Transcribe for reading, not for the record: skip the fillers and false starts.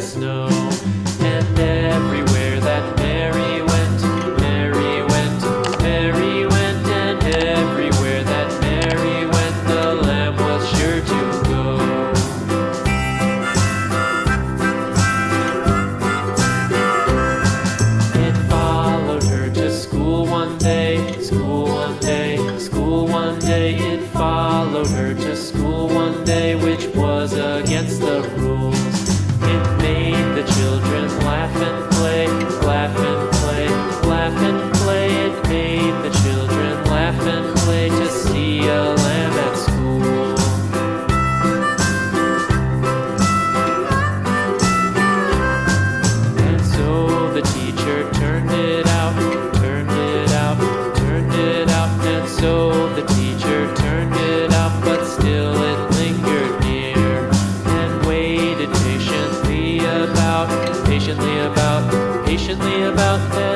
snow. And everywhere that Mary went, Mary went, Mary went, and everywhere that Mary went, the lamb was sure to go. It followed her to school one day, school one day, school one day. It followed her to school one day, which was against the rules. It made the children laugh and play, laugh and play, laugh and play. It made the children laugh and play to see a lamb at school. And so the teacher turned it out, turned it out, turned it out. And so the teacher turned it out, but still it lingered near and waited patiently about, patiently about, patiently about.